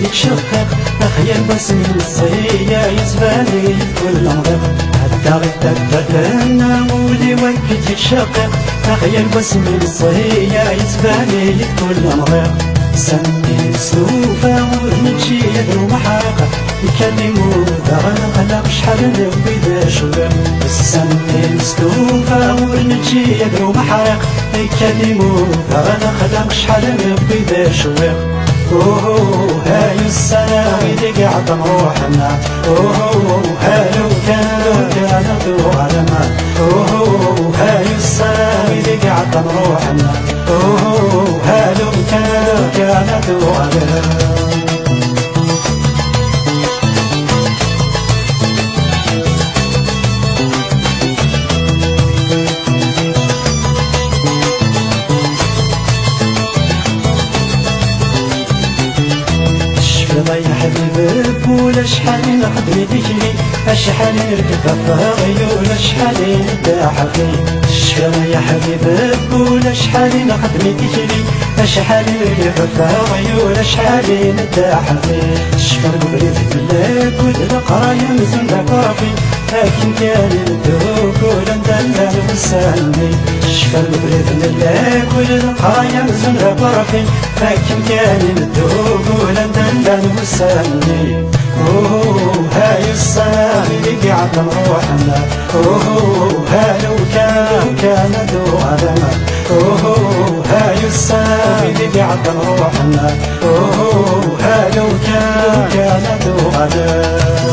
يتشقق تخيل بس من الصية يتباني كل مضيق حتى غير تدلنا ولي وقت يتشقق تخيل بس من الصية يتباني كل مضيق سمي السوفة ونمشي يدرو محاقة يكلموا ذا خلق شحال نبي ذا شوق سمي السوفة ونمشي يدرو محاق يكلموا ذا خلق شحال نبي ذا شوق هاي السلام اللي قاعد روحنا هالو كان ذو علما هاي السلام اللي قاعد روحنا هالو كان ذو علما يا حبيب ولا شحال نخدم ذكري اشحال نركب فغيول اشحال نداح فيه الشفا يا حبيب ولا شحال نخدم ذكري اشحال نركب فغيول اشحال نداح فيه الشفا البريد بالله كل القرايا مزن كافي لكن كان الدوق ولا ندلل وسالني الشفا البريد بالله كل القرايا مزن كافي لكن كان الدوق ولا ندلل وسالني هاي السلام اللي قاعد روحنا هالو كان ذو علما هاي السلام اللي قاعد روحنا هالو كان ذو علما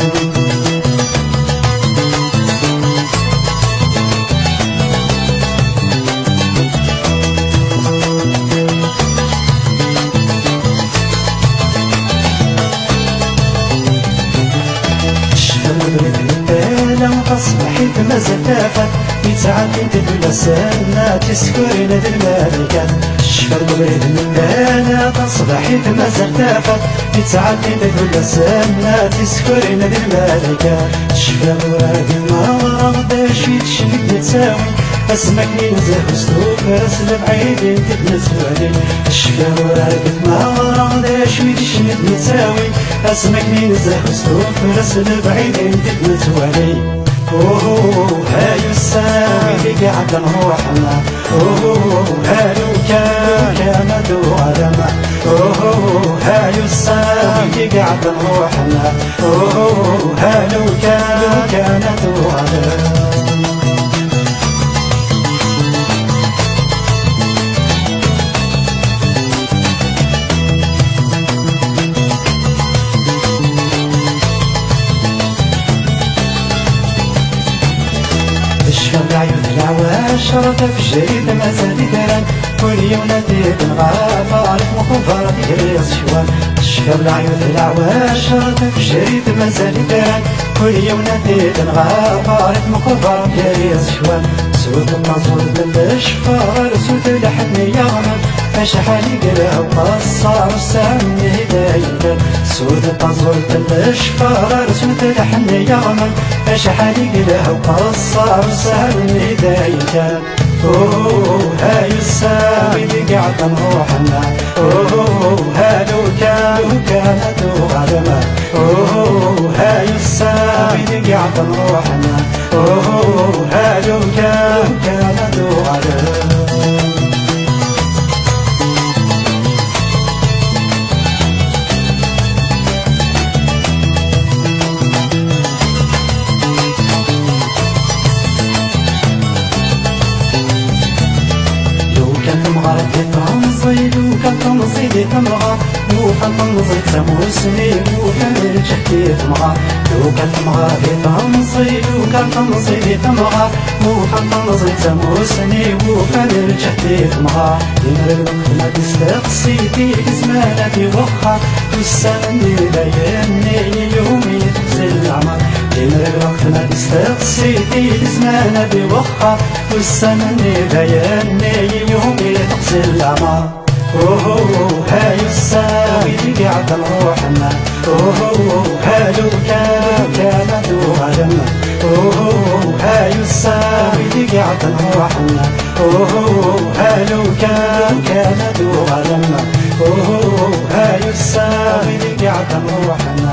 أصبحت مزتافة يتعدي تدل سنة تسكرين ذي المالكة الشفا المبرد من بانا أصبحت مزتافة يتعدي تدل سنة تسكرين ذي المالكة الشفا موادي ما ورغداش يتشلق نتساوي اسمك ننزه وسلوك رسل بعيد تتنسوالي الشفا موادي ما ورغداش يتشلق نتساوي اسمك ننزه وسلوك رسل بعيد تتنسوالي هاي السلام اللي قاعد روحنا هالو كان ذو علما هاي السلام اللي قاعد روحنا هالو كان ذو علما الشفا عيون العواش رد في جريد مازال دران كل يوم ناديد نغاف عارف مخبرات يهرس شوان الشفا بعيون العواش رد في جريد مازال دران كل يوم ناديد نغاف عارف مخبرات يهرس شوان سود النظر بالشفا رسود لحني يغمن اشحال يقرا وقصار وسامي هدايا سود النظر بالشفا رسود لحني يغمن اشحال يقرا وقصار وسامي هدايا هاي السلام اللي قاعد روحنا هالو كان ذو علما هاي السلام اللي قاعد روحنا هالو كان ذو علما صيدي تمغى وفن تنزيد سموسني وفن رجحتي تمغى لو كان تمغى في تنصيد وكان تنصيدي تمغى وفن تنزيد سموسني وفن رجحتي تمغى دينا الوقت ما تستقصيدي زمانتي وخا والسنة ليالي يومي تغزي العمر دينا الوقت ما تستقصيدي زمانتي وخا والسنة ليالي يومي تغزي العمر هاي السلام اللي قاعد روحنا هالو كان ذو علما هاي السلام اللي قاعد روحنا هالو كان ذو علما هاي السلام اللي قاعد كنروحنا